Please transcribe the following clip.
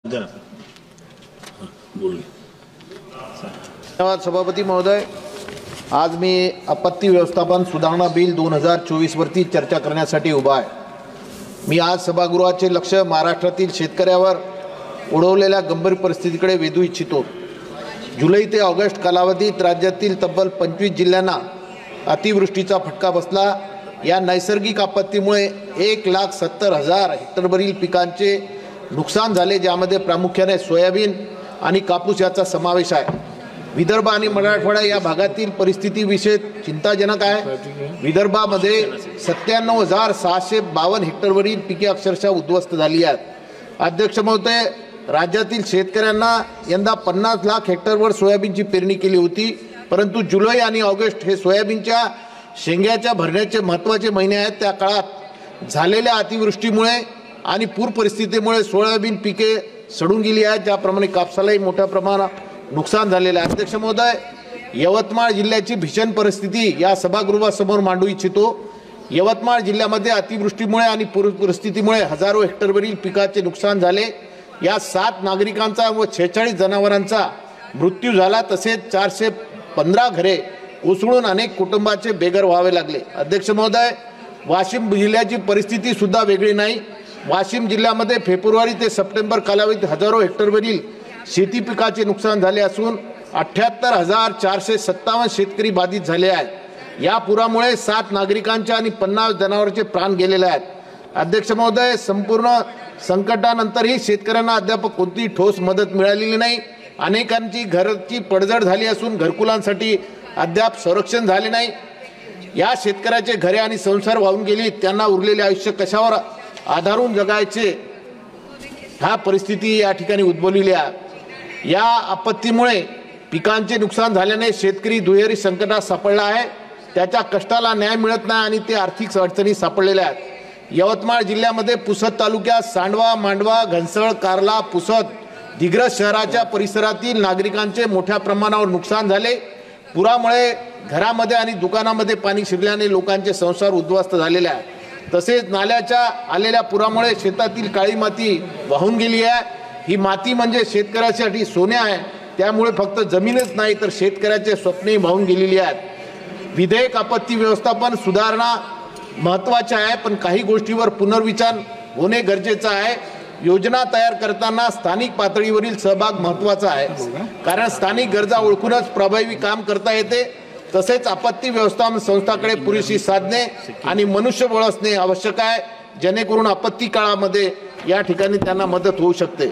धन्यवाद सभापती महोदय। आज मी आपत्ती व्यवस्थापन सुधारणा बिल 2024 वरती चर्चा करण्यासाठी उभा आहे। मी आज सभागृहाचे लक्ष महाराष्ट्रातील शेतकऱ्यावर ओढवलेल्या गंभीर परिस्थितीकडे वेधू इच्छितो। जुलै ते ऑगस्ट कालावधीत राज्यातील तब्बल 25 जिल्ह्यांना अतिवृष्टीचा फटका बसला। या नैसर्गिक आपत्तीमुळे 1,70,000 हेक्टरवरील पिकांचे नुकसान झाले, ज्यामध्ये प्रामुख्याने सोयाबीन आणि कापूस याचा समावेश आहे। विदर्भ आणि मराठवाडा या भागातील परिस्थिती विशेष चिंताजनक आहे। विदर्भामध्ये 97,652 हेक्टरवरील पिके अक्षरशः उद्ध्वस्त झाली आहेत। अध्यक्ष महोदय, राज्यातील शेतकऱ्यांना यंदा 50 लाख हेक्टरवर सोयाबीनची पेरणी केली होती, परंतु जुलै आणि ऑगस्ट हे सोयाबीनच्या शेंग्याच्या भरण्याचे महत्त्वाचे महिने आहेत। त्या काळात झालेल्या अतिवृष्टीमुळे आणि पूर परिस्थितीमुळे सोयाबीन पिके सडून गेली आहेत, ज्याप्रमाणे कापसालाही मोठ्या प्रमाणात नुकसान झालेलं आहे। अध्यक्ष महोदय, यवतमाळ जिल्ह्याची भीषण परिस्थिती या सभागृहासमोर मांडू इच्छितो। यवतमाळ जिल्ह्यामध्ये अतिवृष्टीमुळे आणि पूर परिस्थितीमुळे हजारो हेक्टरवरील पिकाचे नुकसान झाले। या 7 नागरिकांचा व 46 जनावरांचा मृत्यू झाला, तसेच 415 घरे कोसळून अनेक कुटुंबाचे बेघर व्हावे लागले। अध्यक्ष महोदय, वाशिम जिल्ह्याची परिस्थिती सुद्धा वेगळी नाही। वाशिम जिल्ह्यामध्ये फेब्रुवारी ते सप्टेंबर कालावधीत हजारो हेक्टरवरील शेती पिकाचे नुकसान झाले असून 78,457 शेतकरी बाधित झाले आहेत। या पुरामुळे 7 नागरिकांचे आणि 50 जनावरांचे प्राण गेलेले आहेत। अध्यक्ष महोदय, संपूर्ण संकटानंतरही शेतकऱ्यांना अद्याप कोणतीही ठोस मदत मिळालेली नाही। अनेकांची घराची पडझड झाली असून घरकुलांसाठी अद्याप संरक्षण झाले नाही। या शेतकऱ्याचे घरे आणि संसार वाहून गेली, त्यांना उरलेले आयुष्य कशावर आधारून जगायचे, हा परिस्थिती या ठिकाणी उद्भवलेली आहे। या आपत्तीमुळे पिकांचे नुकसान झाल्याने शेतकरी दुहेरी संकटात सापडला आहे। त्याच्या कष्टाला न्याय मिळत नाही आणि ते आर्थिक अडचणीत सापडलेले आहेत। यवतमाळ जिल्ह्यामध्ये पुसद तालुक्यात सांडवा, मांडवा, घनसळ, कारला, पुसद, दिग्रस शहराच्या परिसरातील नागरिकांचे मोठ्या प्रमाणावर नुकसान झाले। पुरामुळे घरामध्ये आणि दुकानामध्ये पाणी शिरल्याने लोकांचे संसार उद्ध्वस्त झालेले आहेत। तसेच नाल्याच्या आलेल्या पुरामुळे शेतातील काळी माती वाहून गेली आहे। ही माती म्हणजे शेतकऱ्यासाठी सोने आहे, त्यामुळे फक्त जमीनच नाही तर शेतकऱ्याचे स्वप्नही वाहून गेलेली आहेत। विधेयक आपत्ती व्यवस्थापन सुधारणा महत्त्वाचे आहे, पण काही गोष्टीवर पुनर्विचार होणे गरजेचं आहे। योजना तयार करताना स्थानिक पातळीवरील सहभाग महत्त्वाचा आहे, कारण स्थानिक गरजा ओळखूनच प्रभावी काम करता येते। तसेच आपत्ती व्यवस्थापन संस्थांकडे पुरेशी साधने आणि मनुष्यबळ असणे आवश्यक आहे, जेणेकरून आपत्ती काळामध्ये या ठिकाणी त्यांना मदत होऊ शकते।